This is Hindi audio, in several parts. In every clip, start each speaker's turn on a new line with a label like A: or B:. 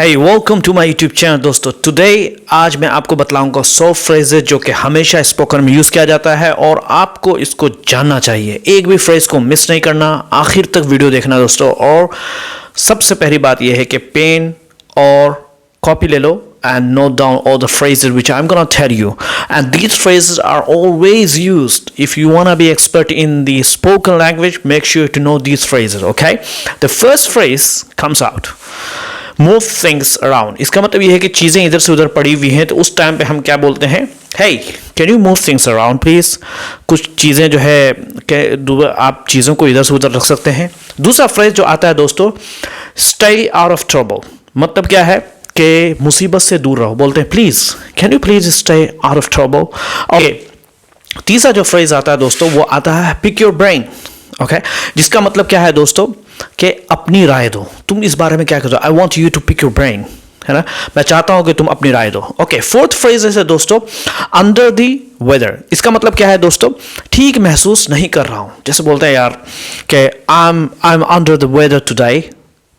A: Hey, welcome to my YouTube channel दोस्तों। Today आज मैं आपको बतलाऊंगा 100 फ्रेजेस जो कि हमेशा स्पोकन में यूज़ किया जाता है और आपको इसको जानना चाहिए। एक भी फ्रेज को मिस नहीं करना, आखिर तक वीडियो देखना दोस्तों। और सबसे पहली बात यह है कि पेन और कॉपी ले लो and note down all the phrases which I'm gonna tell you, and these phrases are always used. If you wanna be expert in the spoken language, make sure to know these phrases, okay? The first phrase comes out, move things around. इसका मतलब ये है कि चीज़ें इधर से उधर पड़ी हुई हैं, तो उस टाइम पे हम क्या बोलते हैं? Hey, can you move things around please? कुछ चीज़ें जो है आप चीज़ों को इधर से उधर रख सकते हैं। दूसरा फ्रेज जो आता है दोस्तों, stay out of trouble, मतलब क्या है कि मुसीबत से दूर रहो। बोलते हैं please, can you please stay out of trouble. Okay, तीसरा जो फ्रेज आता है दोस्तों वो आता है पिक योर ब्रेन। ओके, जिसका मतलब क्या है दोस्तों कि अपनी राय दो। तुम इस बारे में क्या करो? I want you to pick your brain, है ना, मैं चाहता हूं कि तुम अपनी राय दो। ओके, फोर्थ फ्रेज है दोस्तों, अंडर द वेदर। इसका मतलब क्या है दोस्तों? ठीक महसूस नहीं कर रहा हूं। जैसे बोलते हैं यार कि I am under the weather today,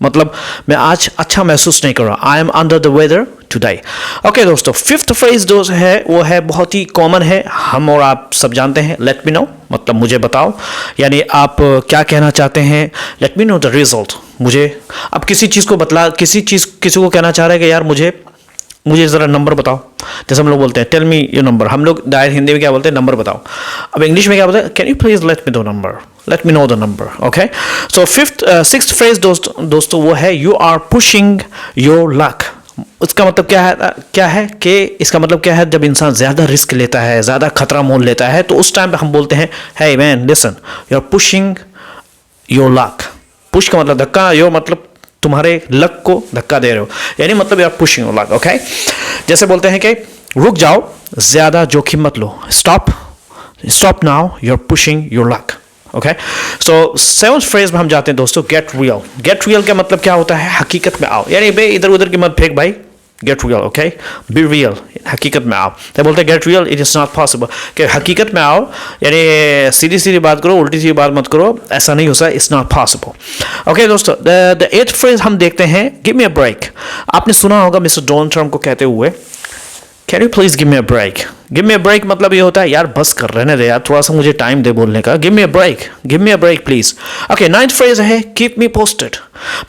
A: मतलब मैं आज अच्छा महसूस नहीं कर रहा। I am under the weather today. Okay दोस्तों, फिफ्थ फ्रेज जो है वो है बहुत ही कॉमन है, हम और आप सब जानते हैं, लेट मी नो, मतलब मुझे बताओ, यानी आप क्या कहना चाहते हैं। Late me know the result, मुझे अब किसी चीज़ को किसी को कहना चाह रहे हैं कि यार मुझे ज़रा नंबर बताओ। जैसे हम लोग बोलते हैं टेल मी योर नंबर, हम लोग डायरेक्ट हिंदी में क्या बोलते हैं? नंबर बताओ। अब इंग्लिश में क्या बोलते हैं? Can you please let me know number, let me know the number. Okay, so sixth phrase दोस्तों वो है you are pushing your luck. उसका मतलब क्या है कि इसका मतलब क्या है, जब इंसान ज़्यादा रिस्क लेता है, ज़्यादा खतरा मोल लेता है, तो उस टाइम पे हम बोलते हैं hey man listen, you are pushing your luck. Push का मतलब धक्का, योर मतलब तुम्हारे लक को धक्का दे रहे हो, यानी मतलब यार पुशिंग योर लक। ओके, जैसे बोलते हैं कि रुक जाओ, ज़्यादा जोखिम मत लो, stop now, you are pushing your luck. Okay, so seventh phrase में हम जाते हैं दोस्तों, गेट रियल। गेट रियल का मतलब क्या होता है? हकीकत में आओ, यानी भाई इधर उधर की मत फेंक भाई, get real. Okay, be real, हकीकत में आओ। तो बोलते हैं get real, it is not possible, कि हकीकत में आओ, यानी सीधी सीधी बात करो, उल्टी सीधी बात मत करो, ऐसा नहीं हो सकता, इट्स नॉट पॉसिबल। ओके दोस्तों, द एथ फ्रेज हम देखते हैं, गिव मी अ ब्रेक। आपने सुना होगा मिस्टर डोनाल्ड ट्रम्प को कहते हुए, can you please give me a break. Give me a break मतलब ये होता है यार बस कर, रहने दे यार, थोड़ा सा मुझे टाइम दे बोलने का। Give me a break please. Okay, ninth phrase है कीप मी पोस्टेड,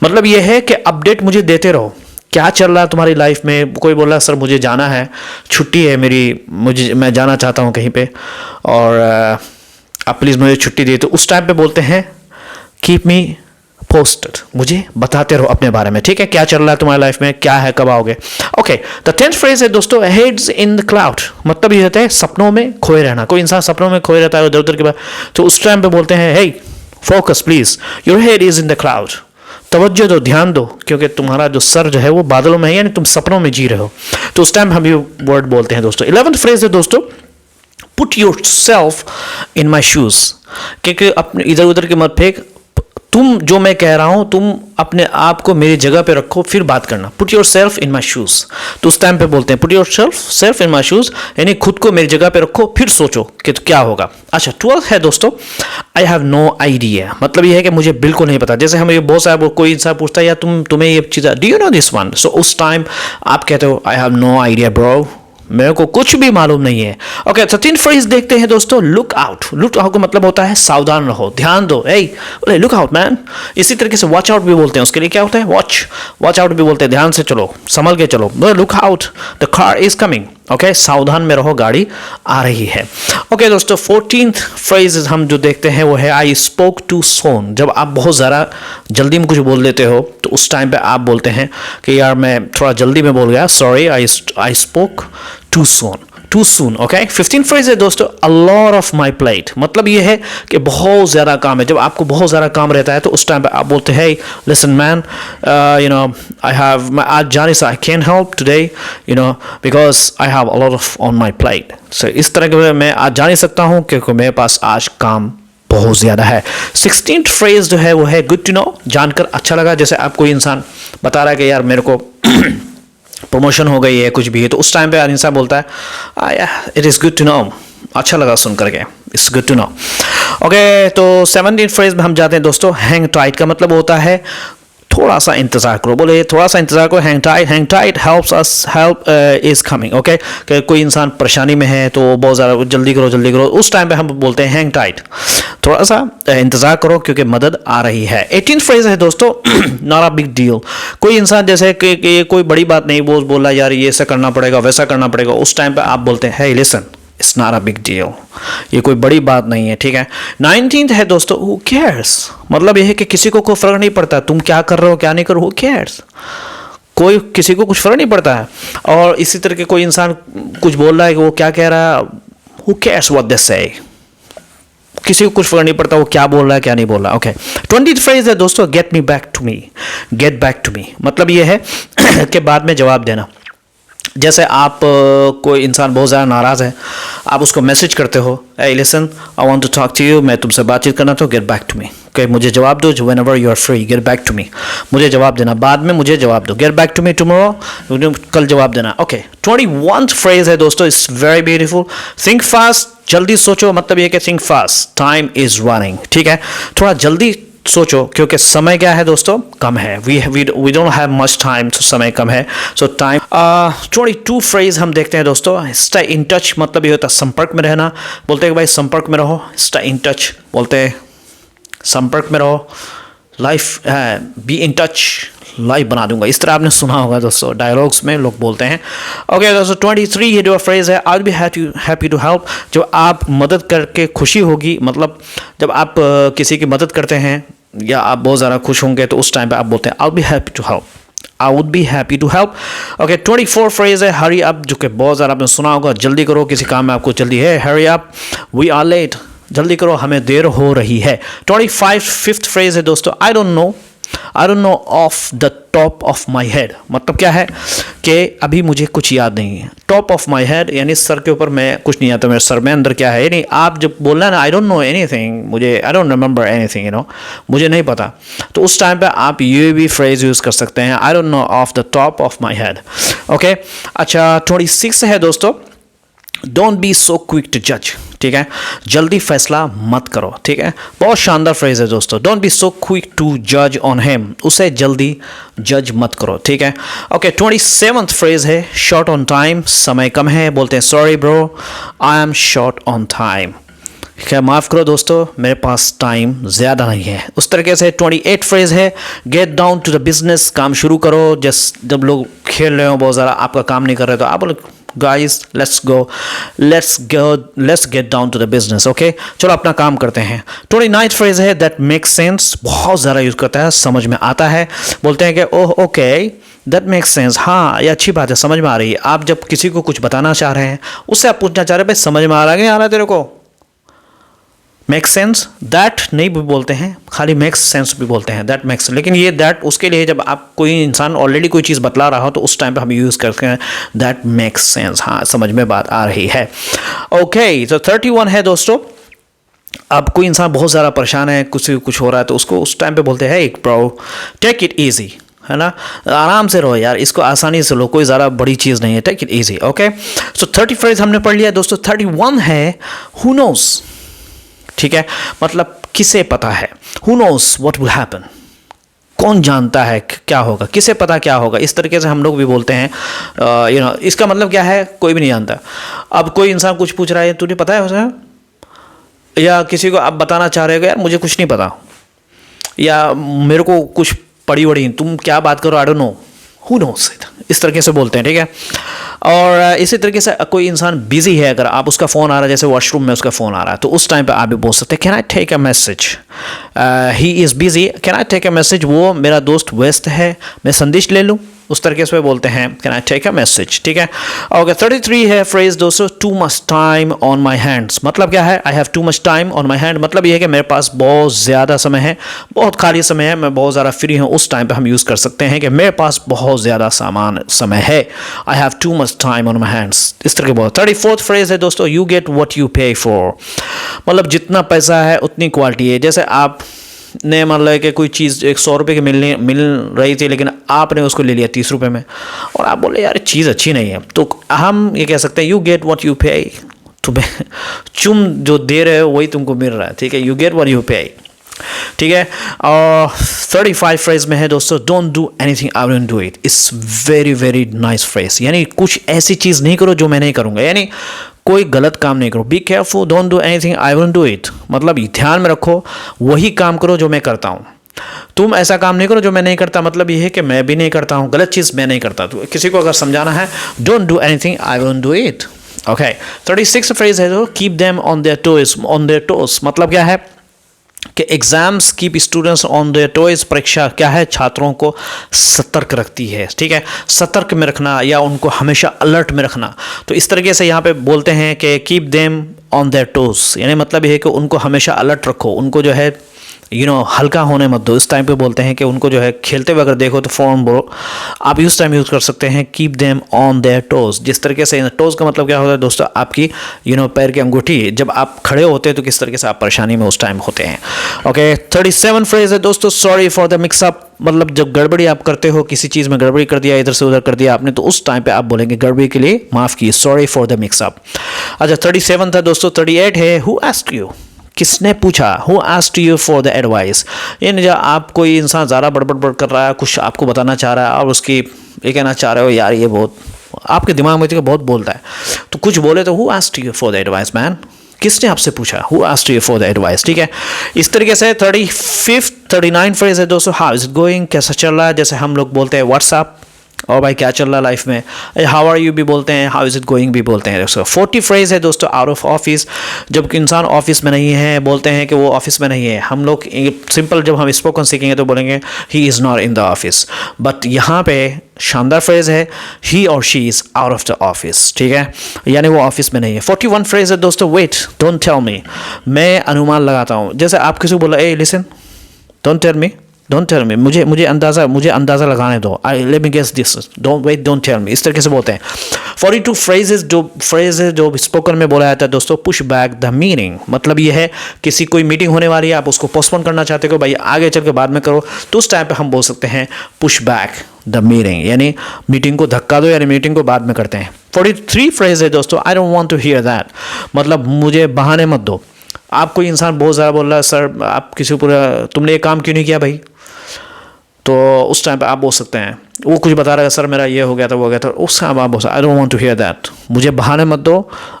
A: मतलब ये है कि अपडेट मुझे देते रहो, क्या चल रहा है तुम्हारी लाइफ में। कोई बोल रहा है सर मुझे जाना है, छुट्टी है मेरी, मैं जाना चाहता हूँ कहीं पे, और आप प्लीज़ मुझे छुट्टी दे, तो उस टाइम पे बोलते हैं कीप मी पोस्टेड, मुझे बताते रहो अपने बारे में, ठीक है, क्या चल रहा है तुम्हारी लाइफ में, क्या है, कब आओगे। ओके, द 10th फ्रेज है दोस्तों, हेड्स इन द क्लाउड, मतलब ये होता है सपनों में खोए रहना। कोई इंसान सपनों में खोए रहता है उधर उधर के बाद, तो उस टाइम पे बोलते हैं hey focus please, your head is in the cloud, तवज्जो दो, ध्यान दो, क्योंकि तुम्हारा जो सर जो है वो बादलों में है, यानी तुम सपनों में जी रहे हो, तो उस टाइम हम ये वर्ड बोलते हैं दोस्तों। 11th फ्रेज है दोस्तों, put your self in my shoes, क्योंकि अपने इधर उधर के मत फेंक, तुम जो मैं कह रहा हूं तुम अपने आप को मेरी जगह पे रखो, फिर बात करना। Put your self in my shoes, तो उस टाइम पे बोलते हैं put your self in my shoes, यानी खुद को मेरी जगह पे रखो, फिर सोचो कि तो क्या होगा। अच्छा, 12th है दोस्तों, आई हैव नो आइडिया, मतलब ये है कि मुझे बिल्कुल नहीं पता। जैसे हम ये बहुत सारा कोई इंसान पूछता है या तुम्हें ये चीज़ do you know this one, so उस टाइम आप कहते हो I have no idea bro, मेरे को कुछ भी मालूम नहीं है। ओके, 13th फ्रेज देखते हैं दोस्तों, लुक आउट। लुक आउट का मतलब होता है सावधान रहो, ध्यान दो, बोले लुक आउट मैन। इसी तरीके से वॉच आउट भी बोलते हैं, उसके लिए क्या होता है? वॉच आउट भी बोलते हैं, ध्यान से चलो, संभल के चलो, look out the car is coming. Okay, सावधान में रहो, गाड़ी आ रही है। ओके दोस्तों, 14th फ्रेज हम जो देखते हैं वो है आई स्पोक टू सोन। जब आप बहुत ज़्यादा जल्दी में कुछ बोल देते हो तो उस टाइम पे आप बोलते हैं कि यार मैं थोड़ा जल्दी में बोल गया, sorry, I spoke too soon. Okay, 15th phrase है दोस्तों, अ लॉट ऑफ माई प्लेट, मतलब ये है कि बहुत ज़्यादा काम है। जब आपको बहुत ज़्यादा काम रहता है तो उस टाइम पे आप बोलते हैं लिसन मैन, यू नो मैं आज जाने से I can help today, you know because I have a lot of on my plate. So इस तरह के मैं आज जा नहीं सकता हूँ क्योंकि मेरे पास आज काम बहुत ज़्यादा है। 16th फ्रेज जो है वो है गुड टू नो, जानकर अच्छा लगा। जैसे आप कोई इंसान बता रहा है कि यार मेरे को प्रमोशन हो गई है, कुछ भी है, तो उस टाइम पे इंसान बोलता है it is good to know, अच्छा लगा सुन करके, it's good to know. Okay, तो 17th फ्रेज में हम जाते हैं दोस्तों, हैंग टाइट का मतलब होता है थोड़ा सा इंतज़ार करो, बोले थोड़ा सा इंतज़ार करो, hang tight helps us, help is coming. Okay, कि कोई इंसान परेशानी में है तो बहुत ज़्यादा जल्दी करो, उस टाइम पे हम बोलते हैं हैंग टाइट, थोड़ा सा इंतज़ार करो क्योंकि मदद आ रही है। 18th फ्रेज है दोस्तों, नॉट अ बिग डील। कोई इंसान जैसे कि कोई बड़ी बात नहीं बोला यार ये ऐसा करना पड़ेगा वैसा करना पड़ेगा, उस टाइम पे आप बोलते हैं hey listen, it's not a big deal, ये कोई बड़ी बात नहीं है, ठीक है। 19th है दोस्तों, हु केयर्स, मतलब ये है कि किसी को कोई फर्क नहीं पड़ता तुम क्या कर रहे हो क्या नहीं कर रहे हो, हु केयर्स, कोई किसी को कुछ फर्क नहीं पड़ता है। और इसी तरह के कोई इंसान कुछ बोल रहा है कि वो क्या कह रहा है, हु केयर्स व्हाट दे से, किसी को कुछ फर्क नहीं पड़ता वो क्या बोल रहा है क्या नहीं बोल रहा। ओके, 20th फ्रेज है दोस्तों, get me back to me, get back to me, मतलब ये है कि बाद में जवाब देना। जैसे आप कोई इंसान बहुत ज़्यादा नाराज़ है, आप उसको मैसेज करते हो, hey listen I want to talk to you, मैं तुमसे बातचीत करना तो get back to me, okay, मुझे जवाब दो, whenever you are free get back to me, मुझे जवाब देना, बाद में मुझे जवाब दो, get back to me tomorrow, कल जवाब देना। ओके, 21st फ्रेज है दोस्तों, it's very beautiful, think fast, जल्दी सोचो, मतलब ये कि think fast, time is running, ठीक है, थोड़ा जल्दी सोचो क्योंकि समय क्या है दोस्तों, कम है, we don't have much time, तो समय कम है, सो टाइम। 22 फ्रेज हम देखते हैं दोस्तों, स्टे इन टच, मतलब ये होता है संपर्क में रहना, बोलते हैं कि भाई संपर्क में रहो, स्टे इन टच, बोलते हैं संपर्क में रहो, life be in touch, life बना दूंगा, इस तरह आपने सुना होगा दोस्तों, डायलॉग्स में लोग बोलते हैं। ओके दोस्तों, 23 ये जो फ्रेज है, I will be happy to help, जब आप मदद करके खुशी होगी, मतलब जब आप किसी की मदद करते हैं या आप बहुत ज़्यादा खुश होंगे तो उस टाइम पे आप बोलते हैं I will be happy to help, I would be happy to help. Okay, 24 phrase है, हरी अप, जो कि बहुत ज़्यादा आपने सुना होगा, जल्दी करो, किसी काम में आपको जल्दी है, hurry up, we are late, जल्दी करो हमें देर हो रही है। 5th फ्रेज है दोस्तों, I don't know off the top of my head, मतलब क्या है कि अभी मुझे कुछ याद नहीं है, टॉप ऑफ माई हेड यानी सर के ऊपर मैं कुछ नहीं आता, मेरे सर में अंदर क्या है, यानी आप जब बोलना है ना आई डोंट नो एनीथिंग, मुझे I don't remember anything, you know, मुझे नहीं पता, तो उस टाइम पे आप ये भी फ्रेज यूज़ कर सकते हैं, I don't know off the top of my head. Okay, अच्छा 26 है दोस्तों, don't be so quick to जज, ठीक है, जल्दी फैसला मत करो, ठीक है, बहुत शानदार फ्रेज है दोस्तों, don't be so quick to जज ऑन हिम, उसे जल्दी जज मत करो, ठीक है। ओके, 27th फ्रेज है, शॉर्ट ऑन टाइम, समय कम है, बोलते हैं sorry bro I am short on time, क्या माफ़ करो दोस्तों मेरे पास टाइम ज़्यादा नहीं है, उस तरीके से। 28 फ्रेज है, get down to the business, काम शुरू करो, जब लोग खेल रहे हो बहुत ज़्यादा, आपका काम नहीं कर रहे तो आप बोलो guys let's get down to the business, okay, चलो अपना काम करते हैं। 29th फ्रेज है, दैट मेक्स सेंस, बहुत ज़्यादा यूज़ करता है, समझ में आता है, बोलते हैं कि oh okay that makes sense, हाँ ये अच्छी बात है, समझ में आ रही है। आप जब किसी को कुछ बताना चाह रहे हैं, उससे आप पूछना चाह रहे हैं भाई समझ में आ रहा है कि नहीं आ रहा है तेरे को, मेक सेंस, दैट नहीं भी बोलते हैं, खाली मेक्स सेंस भी बोलते हैं, दैट मेक्स, लेकिन ये दैट उसके लिए जब आप कोई इंसान ऑलरेडी कोई चीज़ बतला रहा हो तो उस टाइम पे हम यूज़ करते हैं दैट मेक्स सेंस, हाँ समझ में बात आ रही है। ओके, तो 31 है दोस्तों, अब कोई इंसान बहुत ज़्यादा परेशान है, कुछ हो रहा है तो उसको उस टाइम पे बोलते हैं एक ब्रो टेक इट ईजी, है ना, आराम से रहो यार, इसको आसानी से लो, कोई ज़्यादा बड़ी चीज़ नहीं है, take it easy. Okay, so 30 phrase हमने पढ़ लिया दोस्तों। 31 है हु नोज़, ठीक है, मतलब किसे पता है, who nose what will happen, कौन जानता है क्या होगा, किसे पता क्या होगा, इस तरीके से हम लोग भी बोलते हैं, यू नो, इसका मतलब क्या है, कोई भी नहीं जानता। अब कोई इंसान कुछ पूछ रहा है, तुझे पता है उसे, या किसी को आप बताना चाह रहे हो यार मुझे कुछ नहीं पता, या मेरे को कुछ पड़ी वड़ी, तुम क्या बात करो, आई डोंट नो, हु नोज़, इस तरीके से बोलते हैं, ठीक है। और इसी तरीके से कोई इंसान बिजी है, अगर आप उसका फ़ोन आ रहा है, जैसे वॉशरूम में उसका फ़ोन आ रहा है, तो उस टाइम पे आप भी बोल सकते हैं can I take a message, he is busy, can I take a message, वो मेरा दोस्त व्यस्त है, मैं संदेश ले लूँ, उस तरीके से बोलते हैं can I take a message, ठीक है। ओके, 33 है फ्रेज दोस्तों, too much time on my hands, मतलब क्या है, I have too much time on my hand, मतलब ये है कि मेरे पास बहुत ज़्यादा समय है, बहुत खाली समय है, मैं बहुत ज़्यादा फ्री हूँ, उस टाइम पे हम यूज़ कर सकते हैं कि मेरे पास बहुत ज़्यादा समय है, I have too much time on my hands, इस तरह के बहुत। 34th फ्रेज है दोस्तों, यू गेट व्हाट यू पे फॉर, मतलब जितना पैसा है उतनी क्वालिटी है, जैसे आप ने मान लो कि कोई चीज़ 100 रुपये की मिल रही थी, लेकिन आपने उसको ले लिया 30 रुपये में, और आप बोले यार चीज़ अच्छी नहीं है, तो हम ये कह सकते हैं यू गेट व्हाट यू पे, तुम्हें तुम जो दे रहे हो वही तुमको मिल रहा है, ठीक है, यू गेट व्हाट यू पे, ठीक है। और 35 फ्रेज में है दोस्तों, don't do anything I will do it. It's very very nice phrase, यानी कुछ ऐसी चीज़ नहीं करो जो मैं नहीं करूँगा, यानी कोई गलत काम नहीं करो। Be careful, don't do anything I will do it, मतलब ध्यान में रखो वही काम करो जो मैं करता हूँ, तुम ऐसा काम नहीं करो जो मैं नहीं करता। मतलब ये है कि मैं भी नहीं करता हूँ, गलत चीज़ मैं नहीं करता। तो किसी को अगर समझाना है, don't do anything I will do it. Okay, 36 phrase है जो keep them on their toes, on their toes मतलब क्या है कि exams keep students on their toes, परीक्षा क्या है छात्रों को सतर्क रखती है। ठीक है, सतर्क में रखना या उनको हमेशा अलर्ट में रखना। तो इस तरीके से यहाँ पे बोलते हैं कि keep them on their toes, यानी मतलब ये है कि उनको हमेशा अलर्ट रखो, उनको जो है हल्का होने मत दो। इस टाइम पे बोलते हैं कि उनको जो है खेलते हुए अगर देखो तो फॉर्म बोलो, आप इस टाइम यूज़ कर सकते हैं keep them on their toes. जिस तरीके से टोज का मतलब क्या होता है दोस्तों, आपकी पैर की अंगूठी, जब आप खड़े होते हैं तो किस तरीके से आप परेशानी में उस टाइम होते हैं। ओके, 37 फ्रेज है दोस्तों, सॉरी फॉर द मिक्सअप, मतलब जब गड़बड़ी आप करते हो, किसी चीज़ में गड़बड़ी कर दिया, इधर से उधर कर दिया आपने, तो उस टाइम पे आप बोलेंगे गड़बड़ी के लिए माफ़ की, सॉरी फॉर द मिक्सअप। अच्छा, 37 था दोस्तों। 38 है हु आस्क्ड यू, किसने पूछा, who asked you for the advice, यानी जब आप कोई इंसान ज़्यादा बड़बड़ कर रहा है, कुछ आपको बताना चाह रहा है और उसकी ये कहना चाह रहे हो यार ये बहुत आपके दिमाग में बहुत बोलता है, तो कुछ बोले तो who asked you for the advice man, किसने आपसे पूछा, who asked you for the advice. ठीक है, इस तरीके से 39 फ्रेज है दोस्तों, हाउ इज इट गोइंग, कैसा चल रहा है, जैसे हम लोग बोलते हैं व्हाट्सअप, और भाई क्या चल रहा है लाइफ में, हाउ आर यू भी बोलते हैं, हाउ इज़ इट गोइंग भी बोलते हैं दोस्तों। 40 फ्रेज है दोस्तों, आउट ऑफ ऑफिस, जब इंसान ऑफिस में नहीं है बोलते हैं कि वो ऑफिस में नहीं है। हम लोग सिंपल जब हम स्पोकन सीखेंगे तो बोलेंगे he is not in the office, but यहाँ पे शानदार फ्रेज है ही और she is out of the office. ठीक है, यानी वो ऑफिस में नहीं है। 41 फ्रेज है दोस्तों, वेट डोंट टेल मी, मैं अनुमान लगाता हूँ। जैसे आप किसी को बोला ए listen, don't tell me, don't tell me, मुझे अंदाज़ा लगाने दो, I let me guess this, don't wait don't tell me, इस तरीके से बोलते हैं। 42 फ्रेजेस जो स्पोकन में बोला जाता है दोस्तों, पुश बैक द मीनिंग, मतलब ये है किसी कोई मीटिंग होने वाली है, आप उसको पोस्टपोन करना चाहते हो, भाई आगे चल के बाद में करो, तो उस टाइम पे हम बोल सकते हैं पुश बैक द मीटिंग, यानी मीटिंग को धक्का दो, यानी मीटिंग को बाद में करते हैं। 43 फ्रेज है दोस्तों, I don't want to hear that, मतलब मुझे बहाने मत दो। आप कोई इंसान बहुत ज़्यादा बोल रहा है, सर आप किसी को तुमने ये काम क्यों नहीं किया भाई, तो उस टाइम पे आप बोल सकते हैं, वो कुछ बता रहा है सर मेरा ये हो गया था वो हो गया था, उस टाइम आप बोल सकते I don't want to hear that, मुझे बहाने मत दो,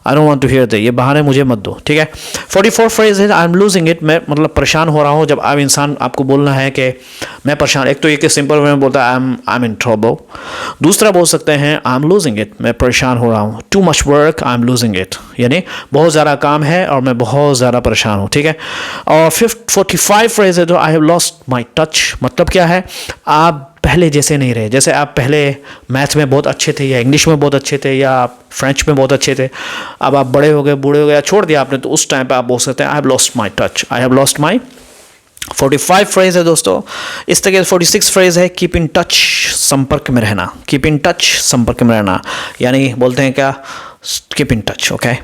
A: I don't want to hear that, ये बहाने मुझे मत दो। ठीक है, 44 फ्रेज है आई एम लूजिंग इट, मैं मतलब परेशान हो रहा हूँ। जब आप इंसान आपको बोलना है कि मैं परेशान, एक तो ये सिंपल वे में बोलता है आई एम इन ट्रबल, दूसरा बोल सकते हैं आई एम लूजिंग इट, मैं परेशान हो रहा हूँ, too much work I am losing it, यानी बहुत ज़्यादा काम है और मैं बहुत ज़्यादा परेशान हूँ। ठीक है, और 45 फ्रेज है तो I have lost my touch, मतलब क्या है, आप पहले जैसे नहीं रहे, जैसे आप पहले मैथ में बहुत अच्छे थे या इंग्लिश में बहुत अच्छे थे या आप फ्रेंच में बहुत अच्छे थे, अब आप बड़े हो गए, बूढ़े हो गए, छोड़ दिया आपने, तो उस टाइम पे आप बोल सकते हैं I have lost my touch, I have lost my. 45 phrase है दोस्तों। इस तरह 46 फ्रेज है कीप इन टच, संपर्क में रहना, कीप इन टच संपर्क में रहना, यानी बोलते हैं क्या, कीप इन टच, ओके,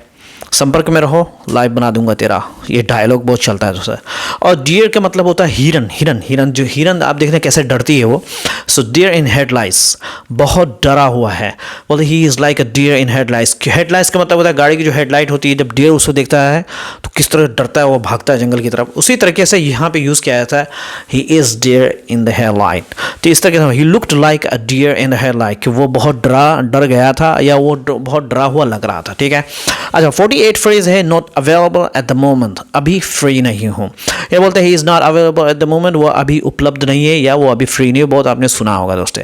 A: संपर्क में रहो, लाइव बना दूंगा तेरा, ये डायलॉग बहुत चलता है दोस्तों। और डियर का मतलब होता है हिरन, हिरन हिरन, जो हिरन आप देखते हैं कैसे डरती है वो, सो डियर इन हेडलाइट्स, बहुत डरा हुआ है, बोलते he is like a deer in headlights. Headlights का मतलब होता है गाड़ी की जो हेडलाइट होती है, जब डियर उसको देखता है तो किस तरह डरता है, वो भागता है जंगल की तरफ, उसी तरीके से यहाँ पे यूज़ किया जाता है he is deer in the headlight. तो इस तरीके से he looked like a deer in the headlight, कि वो बहुत डर गया था या वो बहुत डरा हुआ लग रहा था। ठीक है, अच्छा 48 फ्रेज है not available at the moment, अभी फ्री नहीं हूँ, ये बोलते हैं he is not available at the moment, वो अभी उपलब्ध नहीं है या वो अभी फ्री नहीं है, बहुत आपने सुना होगा दोस्तों।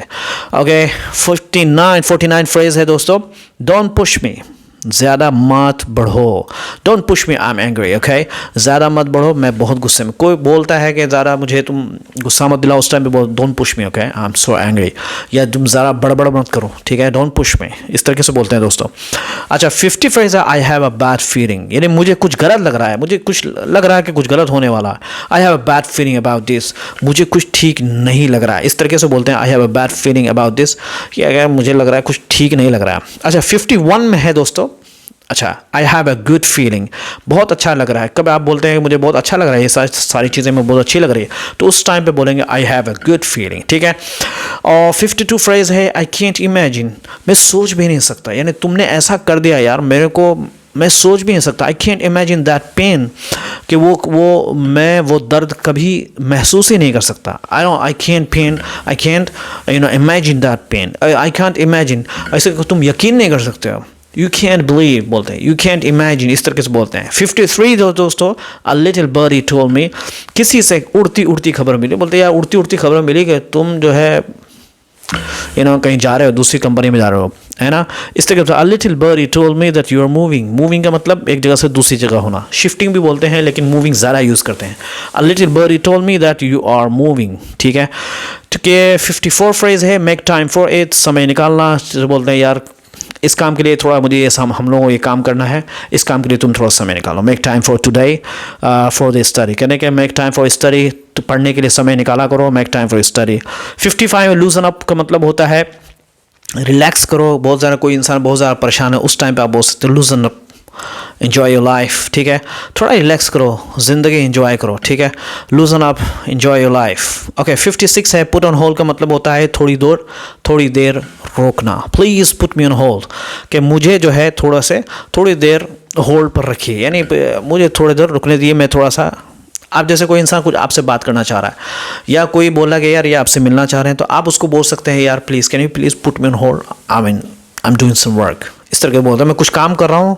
A: ओके, 49 फ्रेज है दोस्तों, डोंट पुश मी, ज़्यादा मत बढ़ो, don't push me I am angry, okay, ज़्यादा मत बढ़ो, मैं बहुत गुस्से में, कोई बोलता है कि ज़्यादा मुझे तुम गुस्सा मत दिलाओ, उस टाइम पे बोल don't push me, okay, I am so angry, या तुम ज़्यादा बड़बड़ मत करो, ठीक है, डोंट पुश मी, इस तरीके से बोलते हैं दोस्तों। अच्छा 50 फ्रेज है I have a bad feeling, यानी मुझे कुछ गलत लग रहा है, मुझे कुछ लग रहा है कि कुछ गलत होने वाला है, I have a bad feeling about this, मुझे कुछ ठीक नहीं लग रहा है, इस तरीके से बोलते हैं आई have a bad feeling about this, कि अगर मुझे लग रहा है कुछ ठीक नहीं लग रहा है। अच्छा 51 में है दोस्तों, अच्छा आई हैव अ गुड फीलिंग, बहुत अच्छा लग रहा है, कब आप बोलते हैं मुझे बहुत अच्छा लग रहा है, ये सारी चीज़ें मुझे बहुत अच्छी लग रही है, तो उस टाइम पे बोलेंगे आई हैव अ गुड फीलिंग। ठीक है, और 52 फ्रेज है आई कैंट इमेजिन, मैं सोच भी नहीं सकता, यानी तुमने ऐसा कर दिया यार, मेरे को मैं सोच भी नहीं सकता, I can't imagine that pain, कि वो दर्द कभी महसूस ही नहीं कर सकता। I can't imagine that pain, I can't imagine, ऐसे तुम यकीन नहीं कर सकते हो। यू कैंट बिलीव बोलते हैं, यू कैंट इमेजिन, इस तरीके से बोलते हैं। 53 दोस्तों, a little birdie told me, किसी से उड़ती उड़ती खबर मिली, बोलते यार उड़ती उड़ती खबर मिली कि तुम जो है कहीं जा रहे हो, दूसरी कंपनी में जा रहे हो, है ना, इस तरीके से। A little birdie told me that you are moving, moving का मतलब एक जगह से दूसरी जगह होना, शिफ्टिंग भी बोलते हैं लेकिन मूविंग ज़्यादा यूज़ करते हैं। A little birdie told me that you are moving, ठीक है। ठीक है, 54 फ्रेज है, मेक टाइम फॉर इट, समय निकालना, बोलते हैं यार इस काम के लिए थोड़ा मुझे हम लोगों को ये काम करना है, इस काम के लिए तुम थोड़ा समय निकालो। Make time for today for the study, कहने के मेक टाइम फॉर स्टडी, तो पढ़ने के लिए समय निकाला करो, make time for study. 55 लूजन up का मतलब होता है रिलैक्स करो। बहुत ज़्यादा कोई इंसान बहुत ज़्यादा परेशान है, उस टाइम पे आप बोल सकते हो लूजन अप, एन्जॉय योर लाइफ, ठीक है, थोड़ा रिलैक्स करो, ज़िंदगी एंजॉय करो, ठीक है, लूजन up, enjoy your life. Okay, 56 है पुट ऑन होल्ड का मतलब होता है थोड़ी देर रोकना। Please put me on hold, कि मुझे जो है थोड़ी देर होल्ड पर रखिए, यानी मुझे थोड़ी देर रुकने दिए, मैं थोड़ा सा, आप जैसे कोई इंसान कुछ आपसे बात करना चाह रहा है या कोई बोला कि यार ये आपसे मिलना चाह रहे हैं, तो आप उसको बोल सकते हैं यार please can you please put me on hold, I am doing some work, इस तरह के बोलते हैं मैं कुछ काम कर रहा हूँ,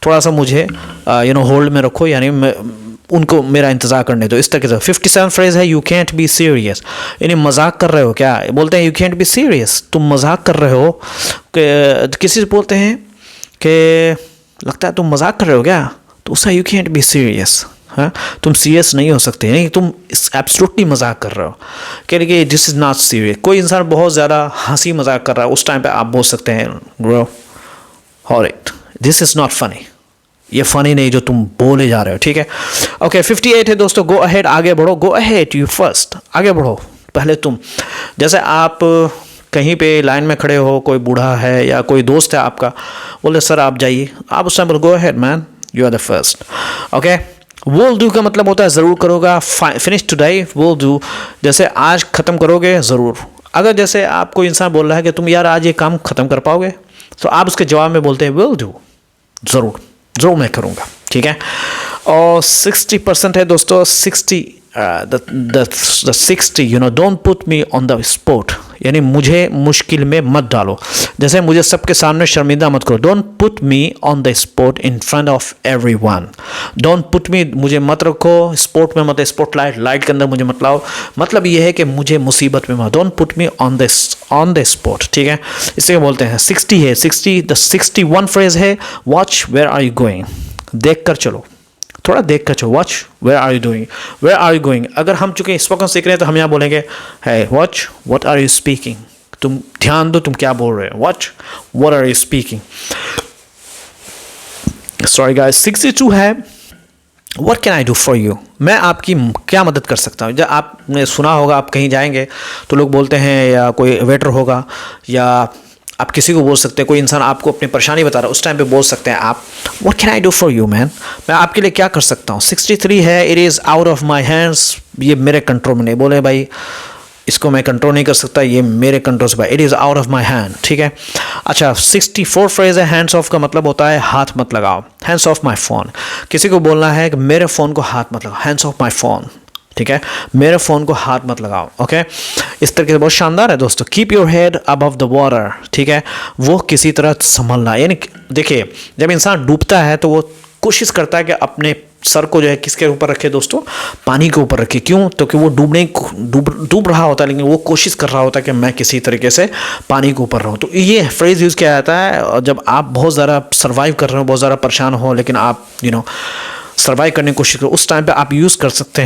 A: थोड़ा सा मुझे होल्ड में रखो, यानी मैं उनको मेरा इंतज़ार करने दो, इस तरह से। 57 फ्रेज है यू कैंट बी सीरियस, यानी मजाक कर रहे हो क्या, बोलते हैं यू कैंट बी सीरियस, तुम मजाक कर रहे हो, किसी से बोलते हैं कि लगता है तुम मजाक कर रहे हो क्या, तो उसका यू कैंट बी सीरियस, हाँ तुम सीरियस नहीं हो सकते, नहीं तुम एब्सोल्युटली मजाक कर रहे हो, कह रहे कि दिस इज़ नॉट सीरियस। कोई इंसान बहुत ज़्यादा हंसी मजाक कर रहा है, उस टाइम पे आप बोल सकते हैं bro alright this is not funny, ये फनी नहीं जो तुम बोले जा रहे हो, ठीक है। ओके 58 है दोस्तों, गो अहेड, आगे बढ़ो, गो अहेड यू फर्स्ट, आगे बढ़ो पहले तुम। जैसे आप कहीं पे लाइन में खड़े हो, कोई बूढ़ा है या कोई दोस्त है आपका, बोले सर आप जाइए, आप उस टाइम बोलो go ahead man you are the first. Okay, will do का मतलब होता है ज़रूर करोगा, फिनिश टुडे विल डू, जैसे आज ख़त्म करोगे ज़रूर। अगर जैसे आप कोई इंसान बोल रहा है कि तुम यार आज ये काम ख़त्म कर पाओगे, तो आप उसके जवाब में बोलते हैं विल डू, ज़रूर मैं करूँगा, ठीक है। और 60% है दोस्तों, 60 don't put me on the spot, यानी मुझे मुश्किल में मत डालो, जैसे मुझे सबके सामने शर्मिंदा मत करो। Don't put me on the spot in front of everyone, don't put me, मुझे मत रखो स्पॉट में, मत स्पॉटलाइट लाइट के अंदर मुझे मत लाओ, मतलब ये है कि मुझे मुसीबत में मत, don't put me on the spot, ठीक है, इसे बोलते हैं। 60 है, 61 फ्रेज है watch where are you going, देख कर चलो, थोड़ा देख कर चलो, watch where are you going. अगर हम चूंकि स्पोकन सीख रहे हैं तो हम यहाँ बोलेंगे है watch what are you speaking, तुम ध्यान दो तुम क्या बोल रहे हो, watch what are you speaking. Sorry guys, 62 है what can I do for you, मैं आपकी क्या मदद कर सकता हूँ। जब आपने सुना होगा, आप कहीं जाएंगे तो लोग बोलते हैं, या कोई वेटर होगा, या आप किसी को बोल सकते हैं, कोई इंसान आपको अपनी परेशानी बता रहा है, उस टाइम पे बोल सकते हैं आप what can I do for you man, मैं आपके लिए क्या कर सकता हूँ। 63 है it is out of my hands, ये मेरे कंट्रोल में नहीं, बोले भाई इसको मैं कंट्रोल नहीं कर सकता, ये मेरे कंट्रोल से, भाई it is out of my hand, ठीक है। अच्छा 64 फ्रेज है हैंड्स ऑफ का मतलब होता है हाथ मत लगाओ, हैंड्स ऑफ माई फ़ोन, किसी को बोलना है कि मेरे फ़ोन को हाथ मत लगाओ, हैंड्स ऑफ माई फ़ोन, ठीक है, मेरे फ़ोन को हाथ मत लगाओ। ओके, इस तरीके से बहुत शानदार है दोस्तों। Keep your head above the water, ठीक है, वो किसी तरह संभलना, यानी देखिए जब इंसान डूबता है तो वो कोशिश करता है कि अपने सर को जो है किसके ऊपर रखे दोस्तों, पानी के ऊपर रखे, क्यों, तो कि वो डूब रहा होता है, लेकिन वो कोशिश कर रहा होता है कि मैं किसी तरीके से पानी के ऊपर रहूँ। तो ये फ्रेज़ यूज़ किया जाता है जब आप बहुत ज़्यादा सर्वाइव कर रहे हो, बहुत ज़्यादा परेशान हो, लेकिन आप सर्वाइव करने की कोशिश करो, उस टाइम पे आप यूज़ करते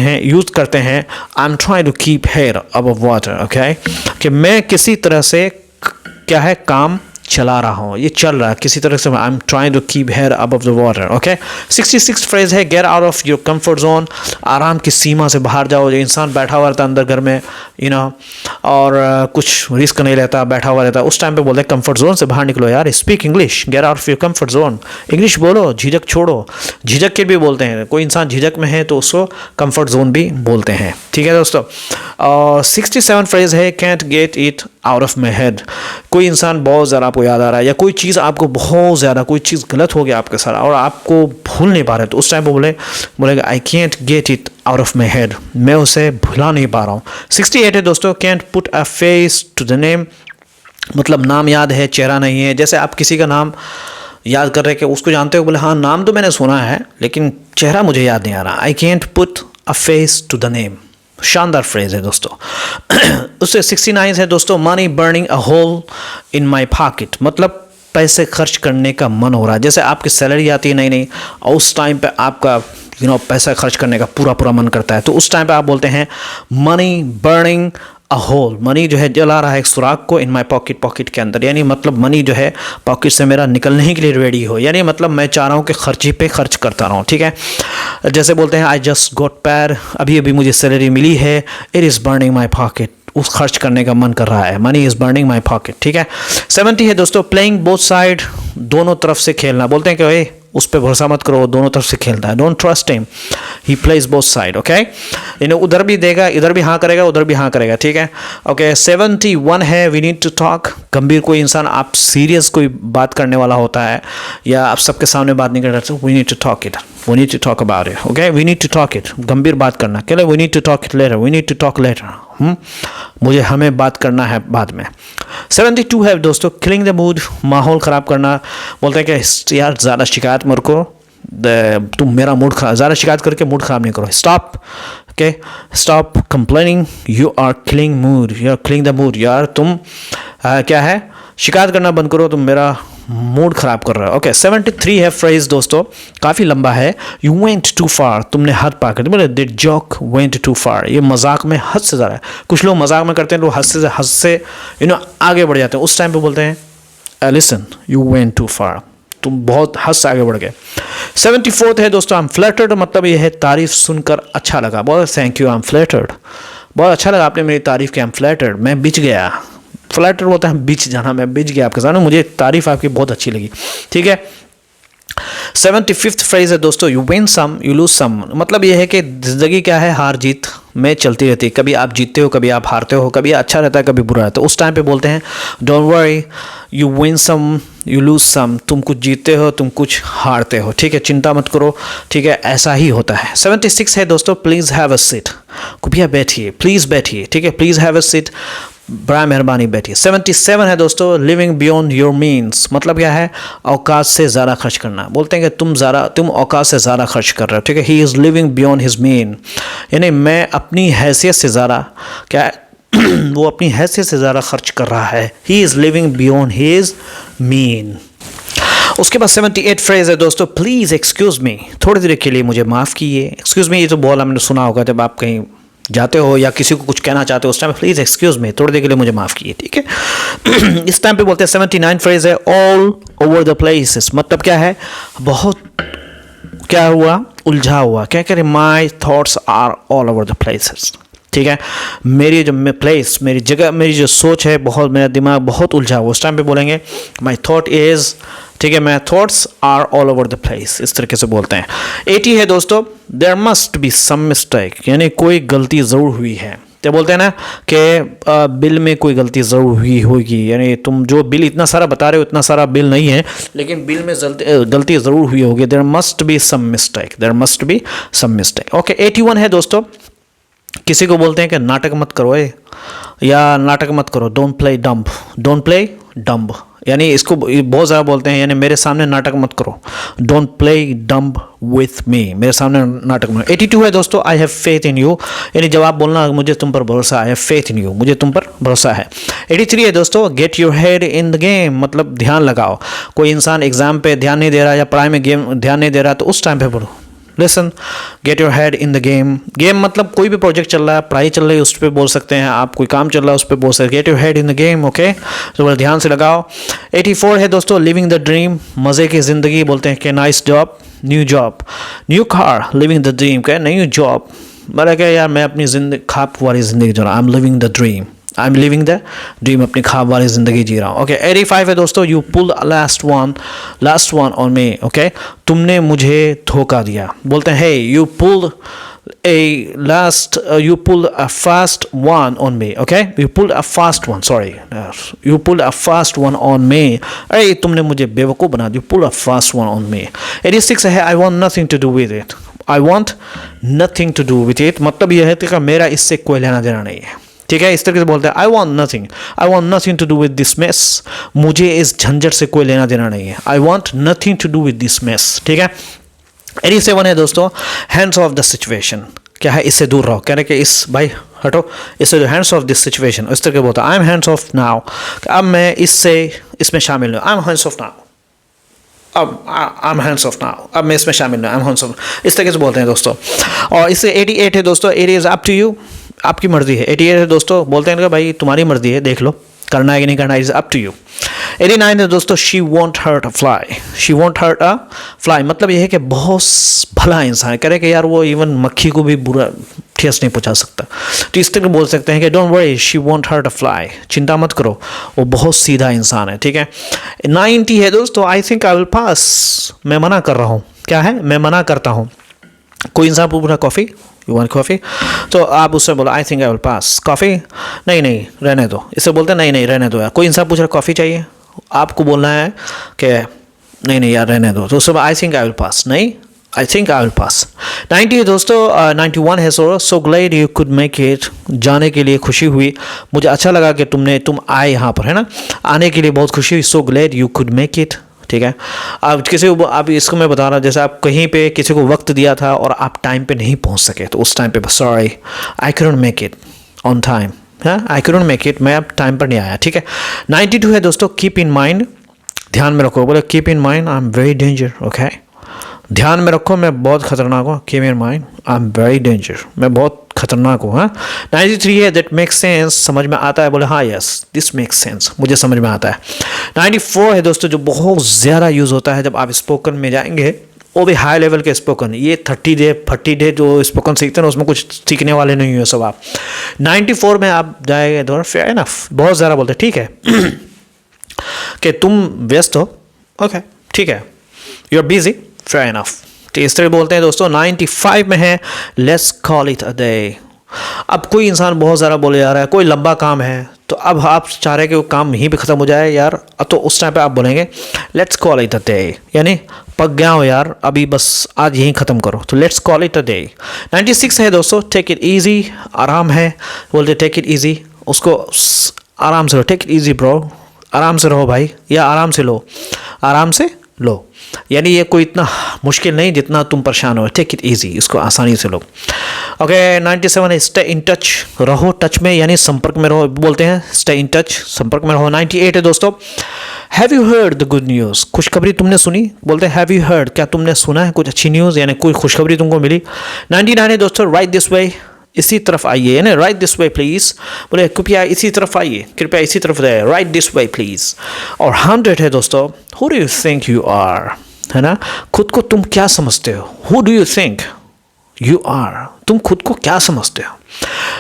A: हैं I am trying to keep hair above water, okay, कि मैं किसी तरह से क्या है काम चला रहा हूँ, ये चल रहा है किसी तरह से, I am trying to keep hair above the water. Okay 66 phrase है get out of your comfort zone, आराम की सीमा से बाहर जाओ। जो इंसान बैठा हुआ रहता है अंदर घर में और कुछ रिस्क नहीं लेता, बैठा हुआ रहता है, उस टाइम पे बोलते हैं कंफर्ट जोन से बाहर निकलो यार, speak English, gate out of your comfort zone, English बोलो, झिझक छोड़ो, झिझक के भी बोलते हैं, कोई इंसान झिझक में है तो उसको कंफर्ट जोन भी बोलते हैं, ठीक है दोस्तों। 67 फ्रेज है can't get it out of my head, कोई इंसान बहुत ज़्यादा आपको आपको याद आ रहा है, या कोई चीज़ आपको बहुत ज़्यादा, कोई चीज़ गलत हो गया आपके साथ और आपको भूल नहीं पा रहे, तो उस टाइम पे बोलेगा I can't get it out of my head, मैं उसे भुला नहीं पा रहा हूँ। 68 है दोस्तों, can't put a face to the name, मतलब नाम याद है, चेहरा नहीं है। जैसे आप किसी का नाम याद कर रहे कि उसको जानते हो, बोले हाँ नाम तो मैंने सुना है लेकिन चेहरा मुझे याद नहीं आ रहा। I can't put a face to the name, शानदार फ्रेज है दोस्तों। उससे 69 है दोस्तों, money burning a hole in my pocket, मतलब पैसे खर्च करने का मन हो रहा है। जैसे आपकी सैलरी आती है नहीं और उस टाइम पे आपका पैसा खर्च करने का पूरा मन करता है, तो उस टाइम पे आप बोलते हैं money burning a hole, money जो है जला रहा है एक सुराख को, इन माई पॉकेट के अंदर, यानी मतलब मनी जो है पॉकेट से मेरा निकलने के लिए रेडी हो, यानी मतलब मैं चाह रहा हूँ कि खर्ची पे खर्च करता रहूँ, ठीक है। जैसे बोलते हैं आई जस्ट गॉट पेड, अभी मुझे सैलरी मिली है, it is burning my pocket, उस खर्च करने का मन कर रहा है, money is burning my pocket, ठीक है। 70 है दोस्तों, प्लेइंग बोथ साइड, दोनों तरफ से खेलना। बोलते हैं कि भाई उस पर भरोसा मत करो, दोनों तरफ से खेलता है, don't trust him, he plays both side, okay. उधर भी देगा, इधर भी हाँ करेगा, उधर भी हाँ करेगा, ठीक है, ओके। 71 है, वी नीड टू टॉक, गंभीर कोई इंसान, आप सीरियस कोई बात करने वाला होता है या आप सबके सामने बात नहीं कर रहे, we need to talk it, we need to talk about it, okay, we need to talk it, गंभीर बात करना, क्या we need to talk it later, we need to talk later, हमें बात करना है बाद में। 72 है दोस्तों, किलिंग द मूड, माहौल ख़राब करना। बोलते हैं कि यार ज़्यादा शिकायत मत करो, तुम मेरा मूड खराब, ज़्यादा शिकायत करके मूड ख़राब नहीं करो, stop, okay, stop complaining, you are killing mood, you are killing the mood, यार तुम क्या है, शिकायत करना बंद करो, तुम मेरा मूड ख़राब कर रहा है, ओके। 73 है फ्रेज दोस्तों, काफ़ी लंबा है, यू वेंट टू फार, तुमने हद पार कर दी, बोले दैट जोक वेंट टू फार, ये मजाक में हद से ज़्यादा है। कुछ लोग मजाक में करते हैं, लोग हद से आगे बढ़ जाते हैं, उस टाइम पे बोलते हैं लिसन यू वेंट टू फार, तुम बहुत हद से आगे बढ़ गए। 74 है दोस्तों, आई एम फ्लैटर्ड, मतलब ये है तारीफ सुनकर अच्छा लगा, बहुत thank you, I am flattered, बहुत अच्छा लगा आपने मेरी तारीफ की, आई एम फ्लैटर्ड, मैं बिच गया, फ्लैटर होता है बीच जाना, मैं बीच गया आपके सामने, मुझे तारीफ आपकी बहुत अच्छी लगी, ठीक है। 75th फ्रेज है दोस्तों, you win some you lose some, मतलब ये है कि जिंदगी क्या है, हार जीत में चलती रहती है, कभी आप जीतते हो, कभी आप हारते हो, कभी अच्छा रहता है, कभी बुरा रहता है, उस टाइम पे बोलते हैं don't worry you win some you lose some, तुम कुछ जीतते हो, तुम कुछ हारते हो, ठीक है, चिंता मत करो, ठीक है, ऐसा ही होता है। 76 है दोस्तों, प्लीज़ हैव अ सीट, कृपया बैठिए, प्लीज़ बैठिए, ठीक है, प्लीज़ हैव अ सीट, बड़ा मेहरबानी बैठिए। 77 है दोस्तों, लिविंग बियॉन्ड योर मीन्स, मतलब क्या है, औकात से ज़्यादा खर्च करना। बोलते हैं कि तुम औकात से ज़्यादा खर्च कर रहे हो, ठीक है, he is living beyond his mean, यानी मैं अपनी हैसियत से ज़्यादा क्या है वो अपनी हैसियत से ज़्यादा खर्च कर रहा है, he is living beyond his mean. उसके बाद 78 फ्रेज है दोस्तों, प्लीज़ एक्सक्यूज़ मी, थोड़ी देर के लिए मुझे माफ़ कीजिए। एक्सक्यूज़ मी ये तो बहुत हमने सुना होगा, जब आप कहीं जाते हो या किसी को कुछ कहना चाहते हो उस टाइम प्लीज़ एक्सक्यूज़ मी, थोड़ी देर के लिए मुझे माफ़ कीजिए, ठीक है। इस टाइम पे बोलते हैं 79 फ्रेज है, ऑल ओवर द प्लेसेस, मतलब क्या है, बहुत क्या हुआ, उलझा हुआ, क्या कह रहे, my thoughts are all over the places, ठीक है, मेरी जो प्लेस, मेरी जगह, मेरी जो सोच है, बहुत, मेरा दिमाग बहुत उलझा हुआ, उस टाइम पे बोलेंगे माई थॉट इज़, ठीक है, my thoughts are all over the place, इस तरीके से बोलते हैं। 80 है दोस्तों, there must be some mistake, यानी कोई गलती ज़रूर हुई है, तो बोलते हैं ना कि बिल में कोई गलती ज़रूर हुई होगी, यानी तुम जो बिल इतना सारा बता रहे हो, इतना सारा बिल नहीं है, लेकिन बिल में गलती ज़रूर हुई होगी, there must be some mistake, there must be some mistake, okay. 81 है दोस्तों, किसी को बोलते हैं कि नाटक मत करो या नाटक मत करो, don't play dumb, don't play dumb, यानी इसको बहुत ज़्यादा बोलते हैं, यानी मेरे सामने नाटक मत करो, don't play dumb with me, मेरे सामने नाटक मत। 82 है दोस्तों, I have faith in you, यानी जब आप बोलना मुझे तुम पर भरोसा, I have faith in you, मुझे तुम पर भरोसा है। 83 है दोस्तों, get your head in the game, मतलब ध्यान लगाओ, कोई इंसान एग्जाम पे ध्यान नहीं दे रहा या पढ़ाई में ध्यान नहीं दे रहा, तो उस टाइम पे बोलो listen get your head in the game, game मतलब कोई भी प्रोजेक्ट चल रहा है, पढ़ाई चल रही है, उस पर बोल सकते हैं आप, कोई काम चल रहा है उस पर बोल सकते हैं, get your head in the game, okay, तो ध्यान से लगाओ। 84 है दोस्तों, लिविंग द ड्रीम, मज़े की ज़िंदगी, बोलते हैं कि nice job, new car, living the dream, क्या न्यू जॉब, मतलब क्या यार मैं अपनी ख्वाब वाली ज़िंदगी जी रहा हूँ, I M living the dream, I am living the dream, अपनी ख्वाब वाली ज़िंदगी जी रहा हूँ, ओके। 85 है दोस्तों, you pull last one on me, okay, तुमने मुझे धोखा दिया, बोलते हैं hey you pull you pulled a fast one on me. Okay, you pulled a fast one. Sorry, you pulled a fast one on me. अरे तुमने मुझे बेवकूफ़ बना दिया. Pull a fast one on me. 86 है I want nothing to do with it. I want nothing to do with it. मतलब यह है कि मेरा इससे कोई लेना देना नहीं है. ठीक है, इस तरीके से बोलते हैं I want nothing to do with this mess. मुझे इस झंझट से कोई लेना देना नहीं है. I want nothing to do with this mess. ठीक है. 87 है दोस्तों, हैंड्स ऑफ द सिचुएशन. क्या है, इससे दूर रहो. कह रहे कि इस भाई हटो, इससे जो हैंड्स ऑफ दिस सिचुएशन, इस तरह के बोलता है I am hands off now. अब मैं इसमें शामिल हूँ. I am hands off now. अब I am hands off now. अब मैं इसमें शामिल हूँ. I am hands off. इस तरीके से बोलते हैं दोस्तों. और इससे 88 है दोस्तों, it is up to you. आपकी मर्जी है. 88 है दोस्तों, बोलते हैं कि भाई तुम्हारी मर्जी है, देख लो करना है कि नहीं करना है. Is up to you. 89 है दोस्तों, she won't hurt a fly. She won't hurt a fly मतलब यह है कि बहुत भला इंसान है. कह रहे कि यार वो इवन मक्खी को भी बुरा ठेस नहीं पहुंचा सकता. तो इस तरह बोल सकते हैं कि don't worry, she won't hurt a fly. चिंता मत करो, वो बहुत सीधा इंसान है. ठीक है. 90 है दोस्तों, I think I will pass. मैं मना कर रहा हूँ. क्या है, मैं मना करता हूँ. कोई इंसान पूछा कॉफ़ी, यू वांट कॉफ़ी, तो आप उससे बोला I think I will pass. Coffee नहीं रहने दो. इससे बोलते हैं नहीं रहने दो यार. कोई इंसान पूछ रहा कॉफ़ी चाहिए, आपको बोलना है कि नहीं यार रहने दो. तो उससे I think I will pass. नहीं, I think I will pass. 90 दोस्तों, 91 है so glad you could make it. जाने के लिए खुशी हुई, मुझे अच्छा लगा कि तुम आए यहाँ पर, है ना. आने के लिए बहुत खुशी हुई. So glad you could make it. ठीक है. अब किसी को, अब इसको मैं बता रहा हूँ, जैसे आप कहीं पे किसी को वक्त दिया था और आप टाइम पे नहीं पहुँच सके, तो उस टाइम पे sorry I couldn't make it on time. हाँ, आई कुडंट मेक इट, मैं अब टाइम पर नहीं आया. ठीक है. 92 है दोस्तों, कीप इन माइंड. ध्यान में रखो. बोले keep in mind I am very danger. Okay, ध्यान में रखो मैं बहुत खतरनाक हूँ. Keep in mind I am very danger, मैं बहुत खतरनाक हूँ. हाँ. 93 है दैट मेक्स सेंस. समझ में आता है. बोले हाँ यस दिस मेक्स सेंस, मुझे समझ में आता है. 94 है दोस्तों, जो बहुत ज़्यादा यूज़ होता है जब आप स्पोकन में जाएंगे, वो भी हाई लेवल के स्पोकन. ये 40 डे जो स्पोकन सीखते हैं उसमें कुछ सीखने वाले नहीं हुए सब आप. 94 में आप जाएंगे तो फेयर इनफ. बहुत ज़्यादा बोलते हैं. ठीक है कि तुम व्यस्त हो. ओके ठीक है, you are busy. Fair enough. तो इस तरह बोलते हैं दोस्तों. 95 में है let's call it a day. अब कोई इंसान बहुत ज़्यादा बोले जा रहा है, कोई लंबा काम है, तो अब आप चाह रहे हैं कि वो काम यहीं पे ख़त्म हो जाए यार, तो उस टाइम पे आप बोलेंगे let's call it a day. यानी पक गया हो यार, अभी बस आज यहीं ख़त्म करो, तो let's call it a day. 96 है दोस्तों, टेक इट ईजी. आराम है, बोलते टेक इट ईजी. उसको आराम से लो. टेक इट ईजी ब्रो, आराम से रहो भाई, या आराम से लो. आराम से लो यानी ये कोई इतना मुश्किल नहीं जितना तुम परेशान हो. टेक इट ईजी, इसको आसानी से लो. ओके. 97 है स्टे इन टच. रहो टच में, यानी संपर्क में रहो. बोलते हैं स्टे इन टच, संपर्क में रहो. 98 है दोस्तों, have you heard the good news. खुशखबरी तुमने सुनी. बोलते हैं हैव यू हर्ड, क्या तुमने सुना है कुछ अच्छी न्यूज़, यानी कोई खुशखबरी तुमको मिली. 99 है दोस्तों, राइट दिस वे. इसी तरफ आइए, यानी राइट दिस वे प्लीज़. बोले कृपया इसी तरफ आइए, कृपया इसी तरफ जाइए. Right this way please. और 100 है दोस्तों, who do you think you are. है ना, खुद को तुम क्या समझते हो. Who do you think you are, तुम खुद को क्या समझते हो.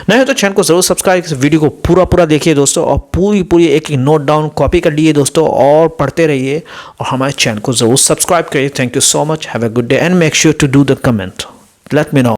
A: नहीं तो चैनल को जरूर सब्सक्राइब, इस वीडियो को पूरा देखिए दोस्तों, और पूरी एक नोट डाउन कॉपी कर लिए दोस्तों, और पढ़ते रहिए, और हमारे चैनल को जरूर सब्सक्राइब करिए. Thank you so much. Have a good day and make sure to do the comment. Let me no.